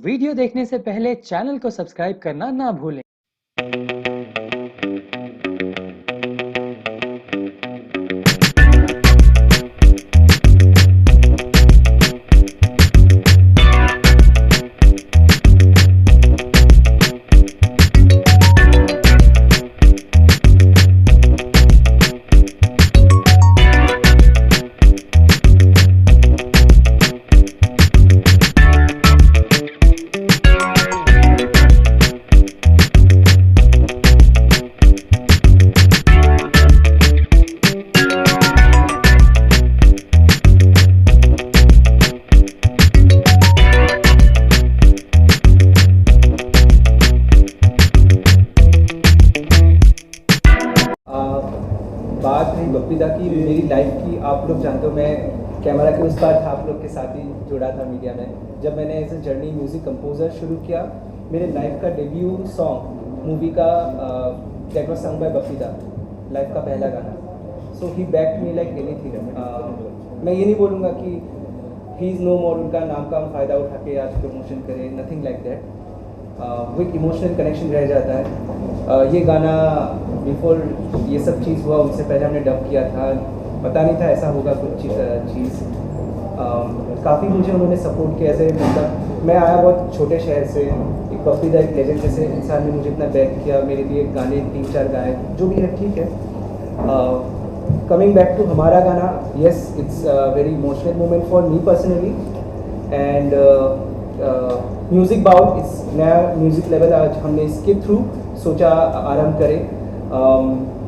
Video देखने से पहले चैनल को सब्सक्राइब करना ना भूलें। बात रही बप्पीदा की, मेरी लाइफ की। आप लोग जानते हो मैं कैमरा के उस पार था, आप लोग के साथ ही जुड़ा था मीडिया में। जब मैंने as a journey music composer शुरू किया, मेरे लाइफ का डेब्यू सॉन्ग मूवी का that was song by Bappida, life का पहला गाना। So he backed me like anything. मैं ये नहीं बोलूँगा कि ही इज़ नो मोर, उनका नाम का हम फ़ायदा उठा के आज प्रमोशन करें, नथिंग लाइक दैट। वो एक इमोशनल कनेक्शन रह जाता है। ये गाना बिफोर ये सब चीज़ हुआ उससे पहले हमने डब किया था, पता नहीं था ऐसा होगा कुछ चीज़। काफ़ी मुझे उन्होंने सपोर्ट किया। ऐसे मतलब मैं आया बहुत छोटे शहर से, एक बप्पीदा एक लेजेंड जैसे इंसान ने मुझे इतना बैक किया, मेरे लिए गाने 3-4 गाए, जो भी है ठीक है। कमिंग बैक टू हमारा गाना, yes it's very emotional moment for me personally. And music bowl इस नया म्यूज़िक लेवल आज हमने इसके थ्रू सोचा आरंभ करें।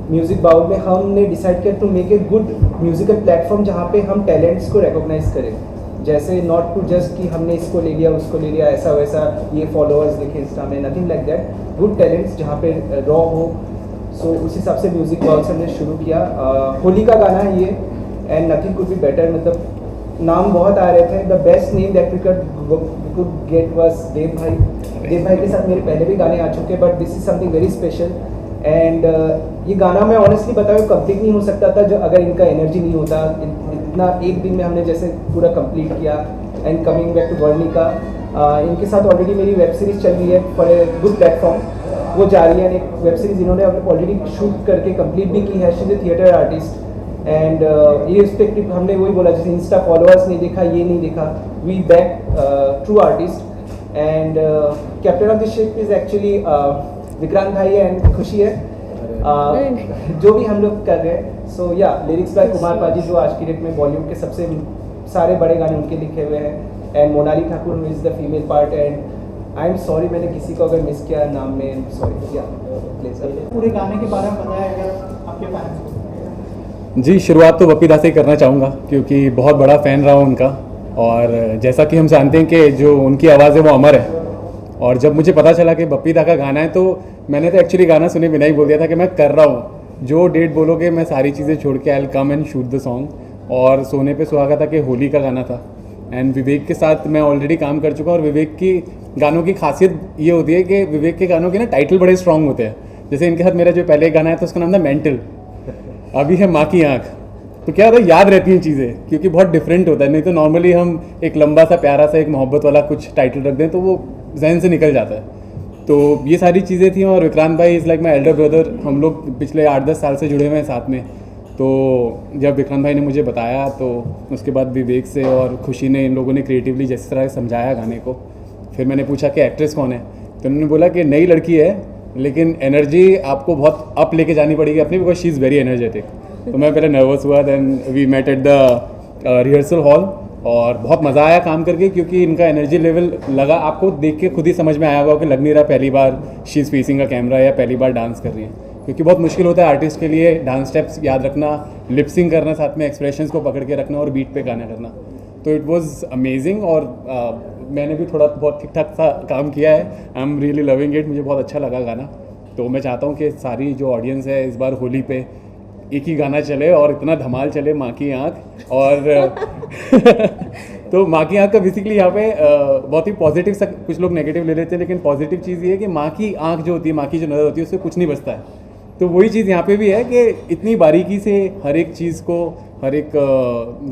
म्यूज़िक बाउल में हमने डिसाइड किया to make a good musical platform जहाँ पे हम टैलेंट्स को रिकॉग्नाइज करें। जैसे नॉट टू जस्ट कि हमने इसको ले लिया उसको ले लिया, ऐसा वैसा, ये फॉलोअर्स देखे इंस्टा में, nothing like that. Good talents जहाँ पे रॉ हो। सो उस हिसाब से म्यूज़िक बाउल से हमने शुरू किया। होली का गाना है ये, and nothing could be better. मतलब नाम बहुत आ रहे थे, the best name that we could get was Dev भाई। देव भाई के साथ मेरे पहले भी गाने आ चुके, but this is something very special. And ये गाना मैं ऑनेस्टली बताऊँ कंप्लीट नहीं हो सकता था जो अगर इनका एनर्जी नहीं होता। इतना एक दिन में हमने जैसे पूरा कंप्लीट किया। And coming back to Varnika, इनके साथ ऑलरेडी मेरी वेब सीरीज़ चल रही है फॉर ए गुड प्लेटफॉर्म, वो जा रही है। एक वेब सीरीज़ इन्होंने ऑलरेडी शूट करके कंप्लीट भी की है। She is A theatre artist. And irrespective हमने वही बोला, जैसे इंस्टा फॉलोअर्स नहीं देखा, ये नहीं देखा, we back true artist. And captain of the ship is actually Vikrant भाई एंड खुशी है, जो भी हम लोग कर रहे हैं। सो या लिरिक्स बाय कुमार पाजी, जो आज की डेट में बॉलीवुड के सबसे सारे बड़े गाने उनके लिखे हुए हैं। And Monali Thakur is the female part. And I am sorry मैंने किसी को अगर मिस किया नाम में, सॉरी। या प्लीज पूरे गाने के बारे में बताया अगर आपके फैंस को। जी, शुरुआत तो बप्पीदा से ही करना चाहूँगा क्योंकि बहुत बड़ा फ़ैन रहा हूँ उनका। और जैसा कि हम जानते हैं कि जो उनकी आवाज़ है वो अमर है। और जब मुझे पता चला कि बप्पीदा का गाना है तो मैंने तो एक्चुअली गाना सुने बिना ही बोल दिया था कि मैं कर रहा हूँ, जो डेट बोलोगे मैं सारी चीज़ें छोड़ के I will come and shoot the song. और सोने पे सुहागा था कि होली का गाना था। एंड विवेक के साथ मैं ऑलरेडी काम कर चुका। और विवेक की गानों की खासियत ये होती है कि विवेक के गानों के ना टाइटल बड़े स्ट्रॉन्ग होते हैं। जैसे इनके साथ मेरा जो पहले गाना है तो उसका नाम था मेंटल, अभी है माँ की आँख। तो क्या होता है, याद रहती हैं चीज़ें क्योंकि बहुत डिफरेंट होता है। नहीं तो नॉर्मली हम एक लंबा सा प्यारा सा एक मोहब्बत वाला कुछ टाइटल रख दें तो वो जहन से निकल जाता है। तो ये सारी चीज़ें थी। और विक्रांत भाई is like my elder brother. हम लोग पिछले 8-10 साल से जुड़े हुए हैं साथ में। तो जब विक्रांत भाई ने मुझे बताया तो उसके बाद विवेक से और खुशी ने, इन लोगों ने क्रिएटिवली जिस तरह समझाया गाने को। फिर मैंने पूछा कि एक्ट्रेस कौन है, तो उन्होंने बोला कि नई लड़की है लेकिन एनर्जी आपको बहुत अप लेके जानी पड़ेगी अपनी, because she is very energetic. तो मैं पहले नर्वस हुआ, then we met at the rehearsal hall और बहुत मज़ा आया काम करके क्योंकि इनका एनर्जी लेवल लगा, आपको देख के खुद ही समझ में आया होगा कि लग नहीं रहा पहली बार शी इज़ फेसिंग का कैमरा या पहली बार डांस कर रही है। क्योंकि बहुत मुश्किल होता है आर्टिस्ट के लिए डांस स्टेप्स याद रखना, लिपसिंग करना, साथ में एक्सप्रेशंस को पकड़ के रखना और बीट पे गाना करना। तो इट वाज अमेजिंग। और मैंने भी थोड़ा बहुत ठीक ठाक सा काम किया है। I am really loving it, मुझे बहुत अच्छा लगा गाना। तो मैं चाहता हूँ कि सारी जो ऑडियंस है इस बार होली पे एक ही गाना चले और इतना धमाल चले, माँ की आँख। और तो माँ की आँख का बेसिकली यहाँ पे बहुत ही पॉजिटिव सा, कुछ लोग नेगेटिव ले लेते हैं लेकिन पॉजिटिव चीज़ ये है कि माँ की आँख जो होती है, माँ की जो नज़र होती है, उससे कुछ नहीं बचता है। तो वही चीज़ यहाँ पे भी है कि इतनी बारीकी से हर एक चीज़ को, हर एक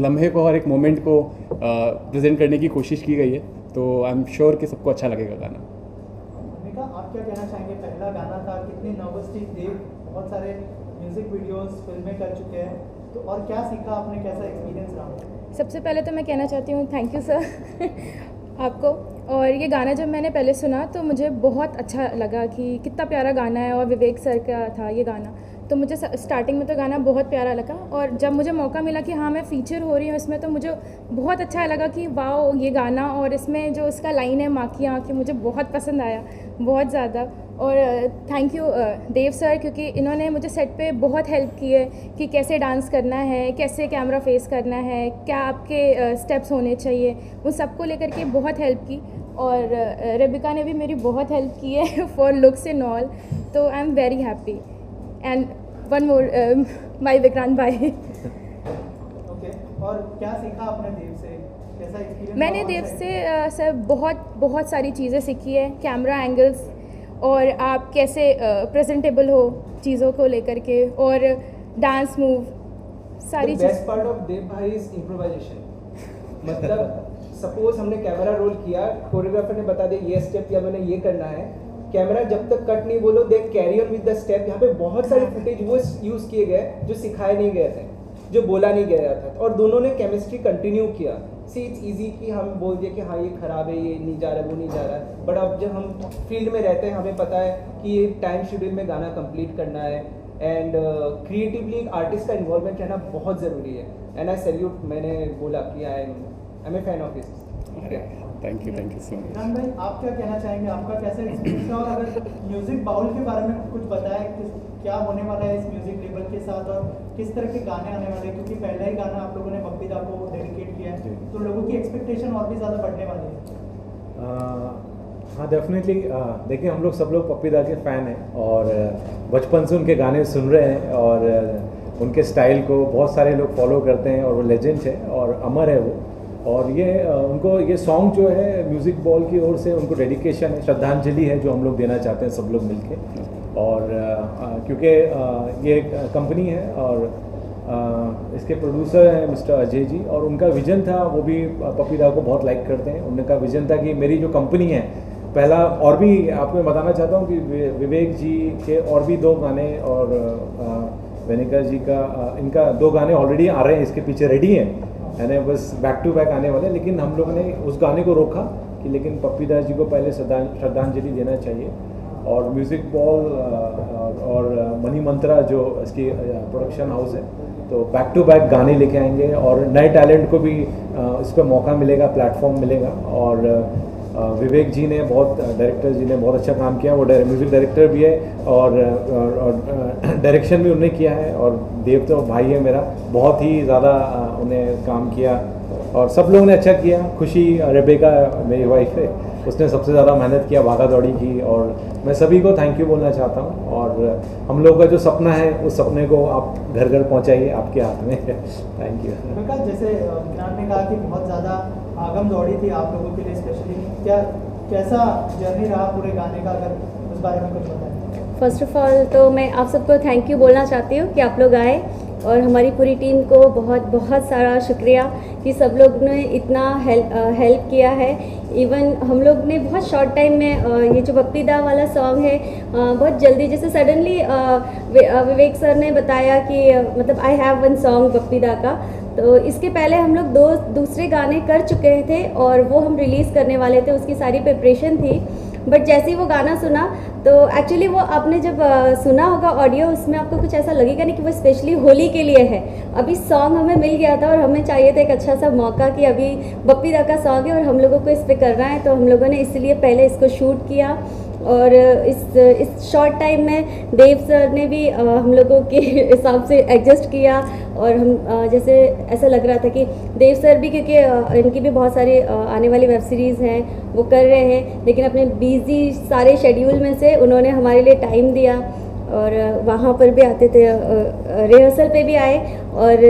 लम्हे को, हर एक मोमेंट को प्रेजेंट करने की कोशिश की गई है। तो आई एम श्योर कि सबको अच्छा लगेगा गाना। भूमिका, आप क्या कहना चाहेंगे? पहला गाना था, कितनी नर्वस थी देव? बहुत सारे म्यूजिक वीडियोस, फिल्में कर चुके हैं, तो और क्या सीखा आपने, कैसा एक्सपीरियंस रहा? सबसे पहले तो मैं कहना चाहती हूँ थैंक यू सर आपको। और ये गाना जब मैंने पहले सुना तो मुझे बहुत अच्छा लगा कि कितना प्यारा गाना है, और विवेक सर का था ये गाना, तो मुझे स्टार्टिंग में तो गाना बहुत प्यारा लगा। और जब मुझे मौका मिला कि हाँ मैं फ़ीचर हो रही हूँ इसमें, तो मुझे बहुत अच्छा लगा कि वाओ ये गाना, और इसमें जो इसका लाइन है माँ की आँखें, मुझे बहुत पसंद आया, बहुत ज़्यादा। और थैंक यू देव सर, क्योंकि इन्होंने मुझे सेट पे बहुत हेल्प की है कि कैसे डांस करना है, कैसे कैमरा फेस करना है, क्या आपके स्टेप्स होने चाहिए, उन सबको लेकर के बहुत हेल्प की। और रेबिका ने भी मेरी बहुत हेल्प की है फॉर लुक्स एंड ऑल, तो I am very happy. And one more my Vikrant भाई। ओके, और क्या सीखा आपने देव से, कैसा एक्सपीरियंस? मैंने देव से सर बहुत सारी चीज़ें सीखी है, कैमरा एंगल्स, और आप कैसे प्रेजेंटेबल हो चीज़ों को लेकर के, और डांस मूव, सारी चीज़। बेस्ट पार्ट ऑफ देव भाई इज इम्प्रोवाइजेशन। मतलब सपोज हमने कैमरा रोल किया, कोरियोग्राफर ने बता दिया ये स्टेप या मैंने ये करना है, कैमरा जब तक कट नहीं बोलो they carry on with the step. यहाँ पे बहुत सारे फुटेज वो यूज किए गए जो सिखाए नहीं गए थे, जो बोला नहीं गया था, और दोनों ने केमिस्ट्री कंटिन्यू किया। सी इट्स इजी कि हम बोल दिए कि हाँ ये खराब है, ये नहीं जा रहा, वो नहीं जा रहा है, बट अब जब हम फील्ड में रहते हैं हमें पता है कि ये टाइम शेड्यूल में गाना कंप्लीट करना है, एंड क्रिएटिवली एक आर्टिस्ट का इन्वॉल्वमेंट रहना बहुत ज़रूरी है। एंड आई सैल्यूट, मैंने बोला कि I am a fan of this. Thank you so much. Vikrant भाई, आप क्या कहना चाहेंगे, आपका कैसा एक्सपीरियंस है? और अगर म्यूजिक बाउल के बारे में कुछ बताएं कि क्या होने वाला है इस म्यूजिक लेबल के साथ, और किस तरह के गाने आने वाले हैं, क्योंकि पहला ही गाना आप लोगों ने बप्पी दा को डेडिकेट किया है, तो लोगों की एक्सपेक्टेशन और भी ज़्यादा बढ़ने वाली है। हाँ डेफिनेटली। देखिए हम लोग सब लोग पप्पी दा के फ़ैन हैं, और बचपन से उनके गाने सुन रहे हैं, और उनके स्टाइल को बहुत सारे लोग फॉलो करते हैं, और वो लेजेंड है और अमर है वो। और ये उनको ये सॉन्ग जो है म्यूज़िक बॉल की ओर से उनको डेडिकेशन है, श्रद्धांजलि है जो हम लोग देना चाहते हैं सब लोग मिलके। और क्योंकि ये कंपनी है और इसके प्रोड्यूसर हैं मिस्टर अजय जी, और उनका विज़न था, वो भी पप्पी दा को बहुत लाइक करते हैं। उनका विज़न था कि मेरी जो कंपनी है, पहला और भी आपको मैं बताना चाहता हूँ कि विवेक जी के और भी 2 गाने, और वेनिका जी का इनका 2 गाने ऑलरेडी आ रहे हैं, इसके पीछे रेडी हैं, यानी बस बैक टू बैक आने वाले। लेकिन हम लोगों ने उस गाने को रोका कि लेकिन पप्पी दा जी को पहले श्रद्धांजलि देना चाहिए। और म्यूज़िक बॉल और मनी मंत्रा जो इसकी प्रोडक्शन हाउस है, तो बैक टू बैक गाने लेके आएंगे, और नए टैलेंट को भी इस पर मौका मिलेगा, प्लेटफॉर्म मिलेगा। और विवेक जी ने डायरेक्टर जी ने बहुत अच्छा काम किया, वो म्यूज़िक डायरेक्टर भी है, और डायरेक्शन भी उन्होंने किया है। और देव तो भाई है मेरा, बहुत ही ज़्यादा उन्हें काम किया, और सब लोगों ने अच्छा किया। खुशी रेबेका मेरी वाइफ है, उसने सबसे ज़्यादा मेहनत किया, भागा दौड़ी की, और मैं सभी को थैंक यू बोलना चाहता हूँ। और हम लोग का जो सपना है उस सपने को आप घर घर पहुँचाइए, आपके हाथ में। Thank you. विकास, जैसे विक्रांत ने कहा कि बहुत ज़्यादा भागम दौड़ी थी आप लोगों के लिए स्पेशली, कैसा जर्नी रहा पूरे गाने का, अगर उस बारे में कुछ बताएं। फर्स्ट ऑफ ऑल तो मैं आप सबको थैंक यू बोलना चाहती हूँ कि आप लोग आए, और हमारी पूरी टीम को बहुत सारा शुक्रिया कि सब लोग ने इतना हेल्प किया है। इवन हम लोग ने बहुत शॉर्ट टाइम में ये जो बप्पी दा वाला सॉन्ग है, बहुत जल्दी, जैसे सडनली विवेक सर ने बताया कि मतलब I have one song Bappi दा का, तो इसके पहले हम लोग 2 दूसरे गाने कर चुके थे, और वो हम रिलीज़ करने वाले थे, उसकी सारी प्रिपरेशन थी। बट जैसे ही वो गाना सुना, तो एक्चुअली वो आपने जब सुना होगा ऑडियो, उसमें आपको कुछ ऐसा लगेगा नहीं कि वो स्पेशली होली के लिए है। अभी सॉन्ग हमें मिल गया था, और हमें चाहिए था एक अच्छा सा मौका कि अभी बप्पी दा का सॉन्ग है और हम लोगों को इस पर करना है, तो हम लोगों ने इसलिए पहले इसको शूट किया। और इस शॉर्ट टाइम में देव सर ने भी हम लोगों के हिसाब से एडजस्ट किया, और हम जैसे ऐसा लग रहा था कि देव सर भी, क्योंकि इनकी भी बहुत सारी आने वाली वेब सीरीज़ हैं वो कर रहे हैं, लेकिन अपने बिजी सारे शेड्यूल में से उन्होंने हमारे लिए टाइम दिया। और वहाँ पर भी आते थे, रिहर्सल पे भी आए। और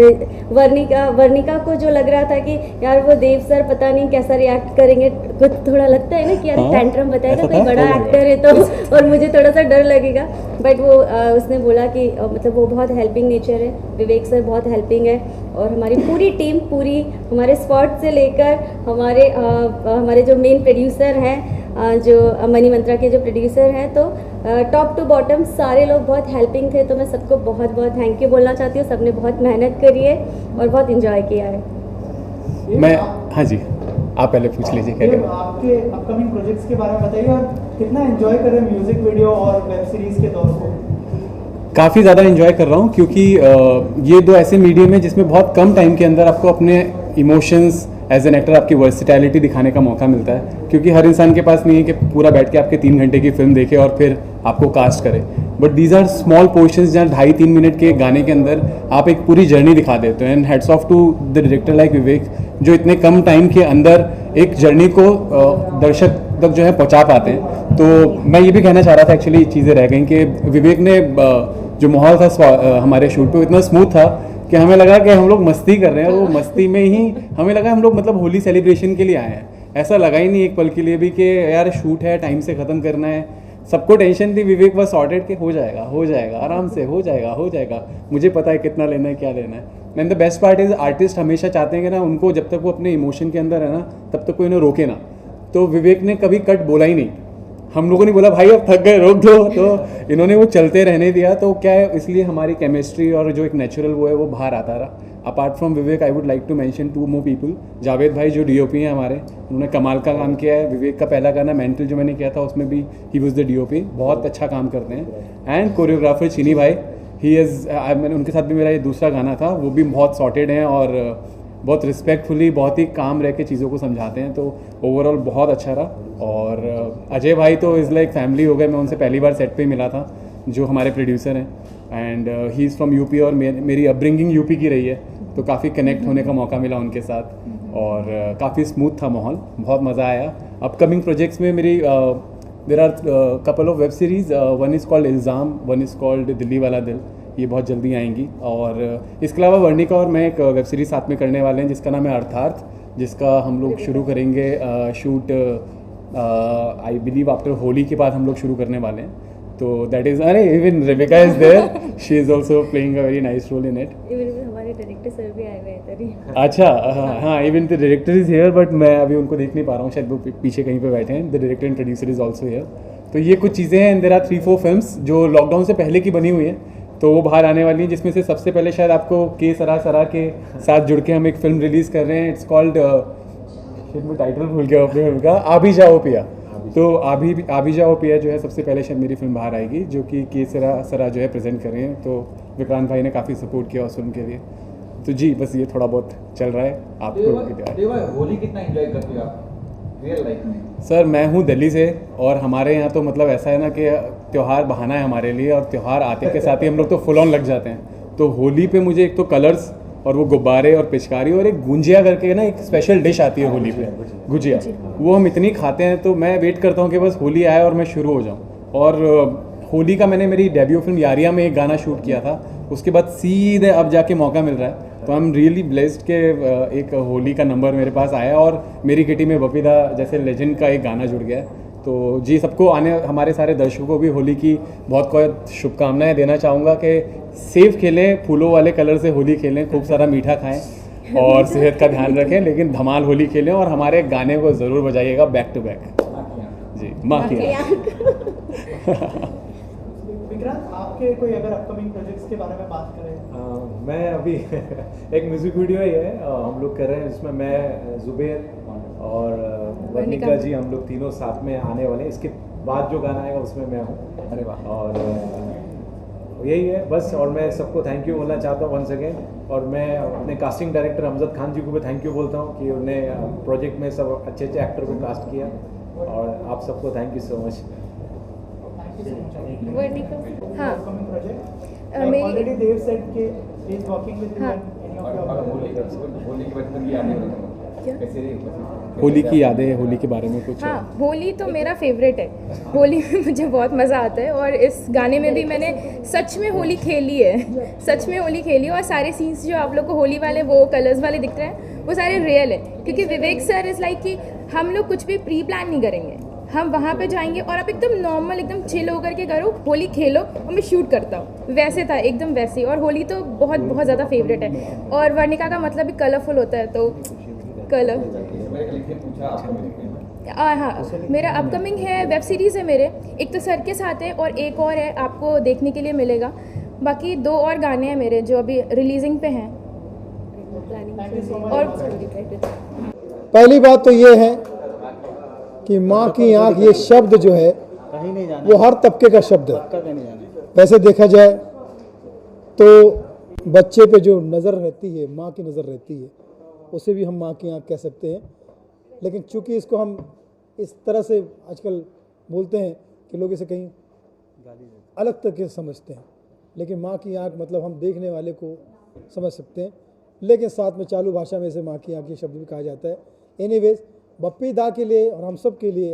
वर्णिका को जो लग रहा था कि यार वो देव सर पता नहीं कैसा रिएक्ट करेंगे, कुछ थोड़ा लगता है ना कि यार टैंट्रम बताएगा कोई बड़ा एक्टर है तो, और मुझे थोड़ा सा डर लगेगा। बट वो उसने बोला कि मतलब वो बहुत हेल्पिंग नेचर है, विवेक सर बहुत हेल्पिंग है। और हमारी पूरी टीम, पूरी हमारे स्पॉट से लेकर हमारे जो मेन प्रोड्यूसर हैं, जो मनी मंत्रा के जो प्रोड्यूसर हैं, तो टॉप टू बॉटम सारे लोग बहुत हेल्पिंग थे। तो मैं सबको बहुत बहुत थैंक यू बोलना चाहती हूँ। सबने बहुत मेहनत करी है और बहुत इन्जॉय किया है। मैं हाँ जी, आप पहले पूछ लीजिए क्या देव, आपके अपकमिंग प्रोजेक्ट्स के बारे में बताइए और कितना एंजॉय कर रहे हैं म्यूजिक वीडियो और वेब सीरीज के दौर को? काफ़ी ज़्यादा इन्जॉय कर रहा हूँ, क्योंकि ये दो ऐसे मीडियम है जिसमें बहुत कम टाइम के अंदर आपको अपने इमोशंस एज एन एक्टर, आपकी वर्सिटैलिटी दिखाने का मौका मिलता है। क्योंकि हर इंसान के पास नहीं है कि पूरा बैठ के आपके 3 घंटे की फिल्म देखे और फिर आपको कास्ट करे। But these are small portions जहाँ 2.5-3 मिनट के गाने के अंदर आप एक पूरी जर्नी दिखा देते हैं। And hats off to the director like Vivek, जो इतने कम टाइम के अंदर एक जर्नी को दर्शक तक जो है पहुँचा पाते हैं। तो मैं ये भी कहना चाह रहा था, एक्चुअली चीज़ें रह गई कि विवेक ने जो माहौल था हमारे शूट पे इतना स्मूथ था कि हमें लगा कि हम लोग मस्ती कर रहे हैं, और वो मस्ती में ही हमें लगा हम लोग मतलब होली सेलिब्रेशन के लिए आए हैं। ऐसा लगा ही नहीं एक पल के लिए भी कि यार शूट है, टाइम से ख़त्म करना है। सबको टेंशन थी, विवेक बस सॉर्टेड के हो जाएगा आराम से, हो जाएगा। मुझे पता है कितना लेना है, क्या लेना है। And the best part is artist हमेशा चाहते हैं कि ना उनको जब तक वो अपने इमोशन के अंदर है ना, तब तक कोई उन्हें रोके ना। तो विवेक ने कभी कट बोला ही नहीं। हम लोगों ने बोला भाई अब थक गए, रोक दो, तो इन्होंने वो चलते रहने दिया। तो क्या है, इसलिए हमारी केमिस्ट्री और जो एक नेचुरल वो है वो बाहर आता रहा। Apart from Vivek I would like to mention 2 more people. Javed भाई जो डीओपी हैं हमारे, उन्होंने कमाल का काम किया है। विवेक का पहला गाना मेंटल जो मैंने किया था उसमें भी ही वॉज द डीओपी, बहुत अच्छा काम करते हैं। एंड कोरियोग्राफर चीनी भाई, ही इज़, मैंने उनके साथ भी मेरा ये दूसरा गाना था, वो भी बहुत सॉर्टेड हैं और बहुत रिस्पेक्टफुली, बहुत ही काम रह के चीज़ों को समझाते हैं। तो ओवरऑल बहुत अच्छा रहा। और अजय भाई तो इज़ लाइक फैमिली हो गए। मैं उनसे पहली बार सेट पे मिला था, जो हमारे प्रोड्यूसर हैं। And he is from UP और मेरी अपब्रिंगिंग यूपी की रही है, तो काफ़ी कनेक्ट होने का मौका मिला उनके साथ। और काफ़ी स्मूथ था माहौल, बहुत मज़ा आया। अपकमिंग प्रोजेक्ट्स में मेरी there are couple of web series, one is called Ilzaam, one is called Delhi Wala Dil, ये बहुत जल्दी आएंगी। और इसके अलावा वर्णिका और मैं एक वेब सीरीज़ साथ में करने वाले हैं जिसका नाम है अर्थार्थ, जिसका हम लोग शुरू करेंगे shoot I believe after Holi के बाद हम लोग शुरू करने वाले हैं। तो दैट इज़, अरे even Rebika is there, she is also playing a very nice role in it. Even हमारे डायरेक्टर सर भी आए हुए हैं तभी। अच्छा, हाँ, even the director is here, but मैं अभी उनको देख नहीं पा रहा हूँ, शायद वो पीछे कहीं पे बैठे हैं। The director and producer is also here. तो ये कुछ चीज़ें हैं। एंड देयर आर 3-4 फिल्म्स जो लॉकडाउन से पहले की बनी हुई हैं, तो वो बाहर आने वाली हैं, जिसमें से सबसे पहले शायद आपको के सरा के साथ जुड़ के हम एक फ़िल्म रिलीज़ कर रहे हैं। इट्स कॉल्ड, शायद मैं टाइटल भूल गया अपने फिल्म का, आभी जाओ पिया। तो आभी जाओ पिया जो है सबसे पहले शायद मेरी फिल्म बाहर आएगी, जो कि के सरा जो है प्रेजेंट कर रहे हैं। तो विक्रांत भाई ने काफ़ी सपोर्ट किया उस फिल्म के लिए। तो जी बस ये थोड़ा बहुत चल रहा है आपको। होली कितना एंजॉय करते हो आप रियल लाइफ में? सर मैं हूँ दिल्ली से, और हमारे यहाँ तो मतलब ऐसा है ना कि त्यौहार बहाना है हमारे लिए, और त्यौहार आते के साथ ही हम लोग तो फुल ऑन लग जाते हैं। तो होली पे मुझे एक तो कलर्स और वो गुब्बारे और पिचकारी और एक गुंजिया करके ना एक स्पेशल डिश आती है होली पे, गुजिया, वो हम इतनी खाते हैं। तो मैं वेट करता हूँ कि बस होली आए और मैं शुरू हो जाऊँ। और होली का मैंने मेरी डेब्यू फिल्म यारिया में एक गाना शूट किया था, उसके बाद सीधे अब जाके मौका मिल रहा है। तो आई एम रियली ब्लेस्ड के एक होली का नंबर मेरे पास आया और मेरी किटी में बपीदा जैसे लेजेंड का एक गाना जुड़ गया है। तो जी सबको आने, हमारे सारे दर्शकों को भी होली की बहुत बहुत शुभकामनाएं देना चाहूँगा कि सेफ खेलें, फूलों वाले कलर से होली खेलें, खूब सारा मीठा खाएं और सेहत का ध्यान रखें, लेकिन धमाल होली खेलें और हमारे गाने को ज़रूर बजाइएगा बैक टू बैक। जी माँ की विक्रांत, आपके कोई अगर अपकमिंग प्रोजेक्ट्स के बारे में बात करें? मैं अभी एक म्यूज़िक वीडियो ही है हम लोग कर रहे हैं, जिसमें मैं जुबेर और वर्णिका जी हम लोग तीनों साथ में आने वाले हैं। इसके बाद जो गाना आएगा उसमें मैं हूँ। अरे वाह। और यही है बस। और मैं सबको थैंक यू बोलना चाहता हूँ वंस अगेन। और मैं अपने कास्टिंग डायरेक्टर हमजद खान जी को भी थैंक यू बोलता हूँ कि उन्होंने प्रोजेक्ट में सब अच्छे अच्छे एक्टर को कास्ट किया। और आप सबको थैंक यू सो मच। हाँ, अपकमिंग प्रोजेक्ट मेरी ऑलरेडी देव सेड के इज वर्किंग विद यू हाँ। And any of your Holi की वजह से आने वाला क्या? कैसे रही? होली की यादें, होली के बारे में कुछ? हाँ, होली तो मेरा फेवरेट है। होली में मुझे बहुत मज़ा आता है और इस गाने में भी मैंने सच में होली खेली है। सच में होली खेली है और सारे सीन्स जो आप लोग को होली वाले वो कलर्स वाले दिख रहे हैं वो सारे रियल है, क्योंकि विवेक सर इज़ लाइक कि हम लोग कुछ भी प्री प्लान नहीं करेंगे, हम वहाँ पे जाएंगे और आप एकदम नॉर्मल एकदम चिल होकर के करो, होली खेलो और मैं शूट करता हूँ। वैसे था एकदम वैसे। और होली तो बहुत बहुत ज़्यादा फेवरेट है और वर्णिका का मतलब भी कलरफुल होता है, तो कलर। हाँ, मेरा अपकमिंग है, वेब सीरीज़ है मेरे, एक तो सर के साथ है और एक और है, आपको देखने के लिए मिलेगा। बाकी 2 और गाने हैं मेरे जो अभी रिलीजिंग पे हैं। और पहली बात तो ये है कि माँ की आँख ये शब्द जो है वो हर तबके का शब्द है। वैसे देखा जाए तो बच्चे पे जो नज़र रहती है, माँ की नज़र रहती है, उसे भी हम माँ की आँख कह सकते हैं। लेकिन चूंकि इसको हम इस तरह से आजकल बोलते हैं कि लोग इसे कहीं अलग तरीके से समझते हैं, लेकिन माँ की आँख मतलब हम देखने वाले को समझ सकते हैं, लेकिन साथ में चालू भाषा में इसे माँ की आँख ये शब्द भी कहा जाता है। एनीवेज, बप्पी दा के लिए और हम सब के लिए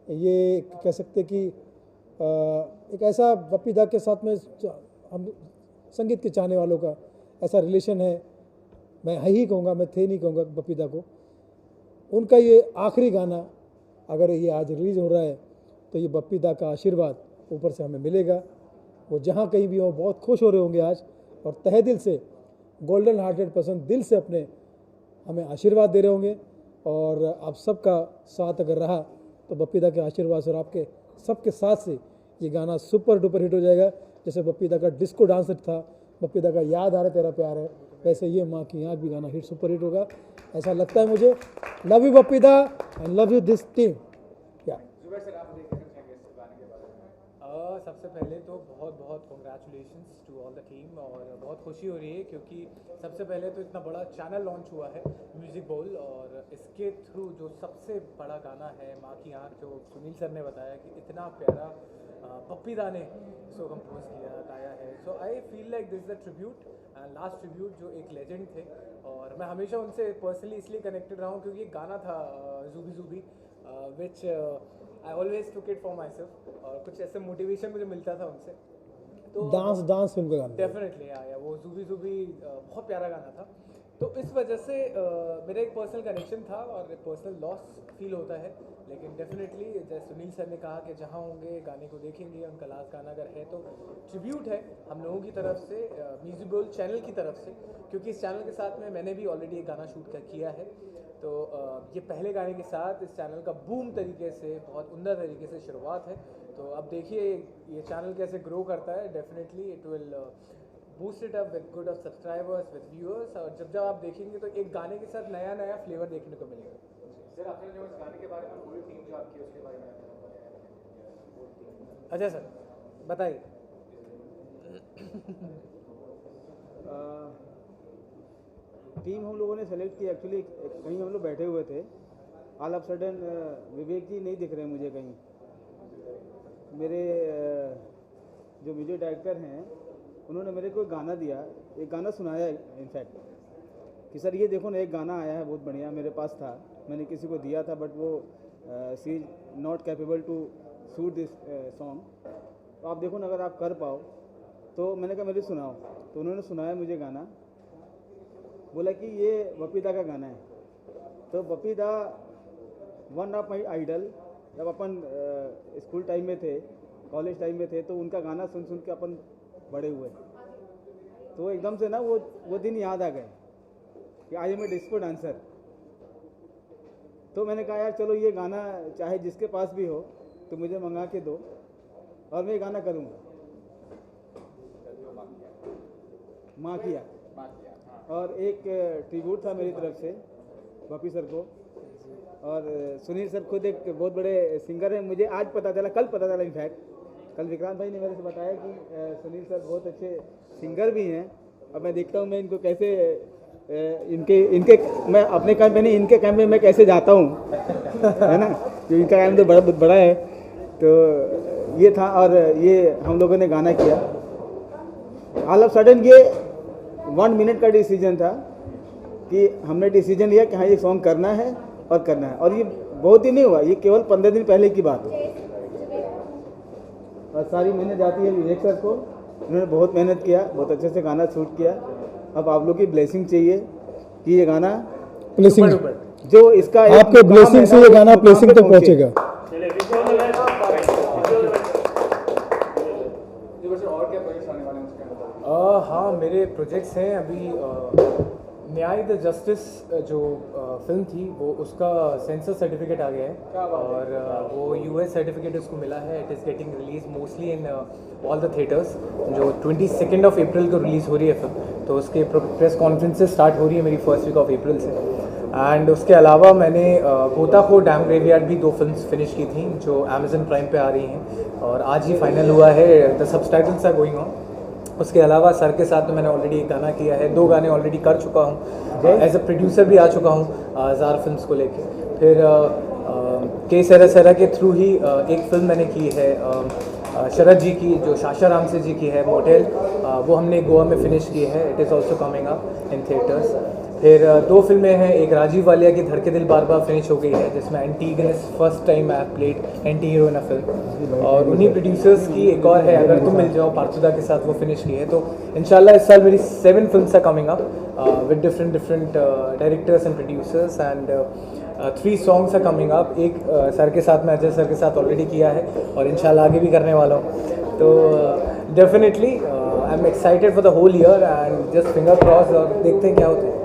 ये कह सकते कि एक ऐसा बप्पी दा के साथ में हम संगीत के चाहने वालों का ऐसा रिलेशन है। मैं ही कहूँगा, मैं थे नहीं कहूँगा बप्पी दा को। उनका ये आखिरी गाना अगर ये आज रिलीज़ हो रहा है तो ये बप्पी दा का आशीर्वाद ऊपर से हमें मिलेगा। वो जहाँ कहीं भी हो बहुत खुश हो रहे होंगे आज, और तहे दिल से गोल्डन हार्टेड पर्सन दिल से अपने हमें आशीर्वाद दे रहे होंगे। और आप सबका साथ अगर रहा तो बप्पी दा के आशीर्वाद से और आपके सबके साथ से ये गाना सुपर डुपर हिट हो जाएगा। जैसे बप्पी दा का डिस्को डांस था, बप्पी दा का याद आ रहा तेरा प्यार है, वैसे ये माँ की आँख भी गाना हिट सुपर हिट होगा, ऐसा लगता है मुझे। Love you Bappi da and love you this team. सबसे पहले तो बहुत बहुत congratulations to all the team, और बहुत खुशी हो रही है क्योंकि सबसे पहले तो इतना बड़ा चैनल लॉन्च हुआ है म्यूज़िक बाउल, और इसके थ्रू जो सबसे बड़ा गाना है माँ की आँख, जो सुनील सर ने बताया कि इतना प्यारा बप्पी दा ने इसको कंपोज किया गाया है। So I feel like this the tribute, last tribute जो एक लेजेंड थे, और मैं हमेशा उनसे पर्सनली इसलिए कनेक्टेड रहा हूँ क्योंकि एक गाना था Zooby Zooby which I always took it for myself, और कुछ ऐसे मोटिवेशन मुझे मिलता था उनसे। तो डांस फिल्म का गाना डेफिनेटली आया वो जूबी जूबी बहुत प्यारा गाना था। तो इस वजह से मेरा एक पर्सनल कनेक्शन था और एक पर्सनल लॉस फील होता है, लेकिन डेफिनेटली जैसे सुनील सर ने कहा कि जहाँ होंगे गाने को देखेंगे, उनका लास्ट गाना अगर है तो ट्रिब्यूट है हम लोगों की तरफ से, म्यूजिक बाउल चैनल की तरफ से, क्योंकि इस चैनल के साथ में मैंने भी ऑलरेडी एक गाना शूट किया है। तो ये पहले गाने के साथ इस चैनल का बूम तरीके से, बहुत उम्दा तरीके से शुरुआत है। तो अब देखिए ये चैनल कैसे ग्रो करता है। Definitely it will boost it up with good of subscribers, with viewers, और जब आप देखेंगे तो एक गाने के साथ नया नया फ्लेवर देखने को मिलेगा। सर आपने जो इस गाने के बारे में पूरी टीम जो आपकी उसके बारे में अच्छा सर बताइए। टीम हम लोगों ने सेलेक्ट की, एक्चुअली कहीं हम लोग बैठे हुए थे, ऑल ऑफ सडन विवेक जी नहीं दिख रहे मुझे कहीं। मेरे जो म्यूजिक डायरेक्टर हैं उन्होंने मेरे को एक गाना दिया, एक गाना सुनाया इनफैक्ट कि सर ये देखो ना एक गाना आया है बहुत बढ़िया, मेरे पास था, मैंने किसी को दिया था बट वो she is not capable to shoot this song, तो आप देखो ना अगर आप कर पाओ। तो मैंने कहा मेरे सुनाओ, तो उन्होंने सुनाया मुझे गाना, बोला कि ये बप्पी दा का गाना है। तो बप्पी दा वन ऑफ माई आइडल, जब अपन स्कूल टाइम में थे, कॉलेज टाइम में थे, तो उनका गाना सुन सुन के अपन बड़े हुए, तो एकदम से ना वो दिन याद आ गए कि I am a disco dancer. तो मैंने कहा यार चलो ये गाना चाहे जिसके पास भी हो तो मुझे मंगा के दो और मैं गाना करूँगा। माँ किया, और एक ट्रिब्यूट था मेरी तरफ से बप्पी सर को, और सुनील सर खुद एक बहुत बड़े सिंगर हैं, मुझे आज पता चला, कल पता चला इनफैक्ट, कल विक्रांत भाई ने मेरे से बताया कि सुनील सर बहुत अच्छे सिंगर भी हैं। अब मैं देखता हूँ मैं इनको कैसे इनके मैं अपने कैंप में नहीं, इनके कैंप में मैं कैसे जाता हूँ है ना, जो इनका कैंप तो बहुत बड़ा है। तो ये था, और ये हम लोगों ने गाना किया। ऑल ऑफ सडन ये 1 मिनट का डिसीजन था कि हमने डिसीजन लिया कि हाँ ये सॉन्ग करना है, और करना है। और ये बहुत दिन नहीं हुआ, ये केवल 15 दिन पहले की बात है। और सारी मेहनत जाती है विवेक सर को, उन्होंने बहुत मेहनत किया, बहुत अच्छे से गाना शूट किया। अब आप लोग की ब्लेसिंग चाहिए कि ये गाना ब्लेसिंग जो इसका आपके ब्लेसिंग से ये गाना ब्लेसिंग तक पहुंचेगा। हाँ, मेरे प्रोजेक्ट्स हैं अभी। न्याय द जस्टिस जो फिल्म थी वो उसका सेंसर सर्टिफिकेट आ गया है और वो यूएस सर्टिफिकेट उसको मिला है। It is getting release mostly in all the theatres. जो 22 अप्रैल को रिलीज़ हो रही है फिल्म, तो उसके प्रेस कॉन्फ्रेंसेस स्टार्ट हो रही है मेरी फर्स्ट वीक ऑफ अप्रैल से। एंड उसके अलावा मैंने गोताखोर डैम ग्रेवयार्ड भी 2 फिल्म्स फिनिश की थी जो अमेजन प्राइम पे आ रही हैं और आज ही फाइनल हुआ है। The subtitles are going on. उसके अलावा सर के साथ में मैंने ऑलरेडी एक गाना किया है, 2 गाने ऑलरेडी कर चुका हूँ। एज अ प्रोड्यूसर भी आ चुका हूँ जार फिल्म्स को लेके। फिर के सरा सरा के थ्रू ही एक फिल्म मैंने की है शरद जी की, जो शाशा राम से जी की है, मोटेल। वो हमने गोवा में फिनिश की है। It is also coming up in theatres. फिर 2 फिल्में हैं, एक राजीव वालिया की धड़के दिल बार बार फिनिश हो गई है, जिसमें एंटीगनस first time I have played anti hero in a film. और उन्हीं प्रोड्यूसर्स की एक और है अगर तुम मिल जाओ, पार्थुदा के साथ वो फिनिश की है। तो इंशाल्लाह इस साल मेरी 7 films are coming up with different directors and producers and 3 songs are coming up. एक सर के साथ में, अजय सर के साथ ऑलरेडी किया है और इंशाल्लाह आगे भी करने वाला हूँ। तो definitely I am excited for the whole year and just finger cross और देखते हैं क्या होता है।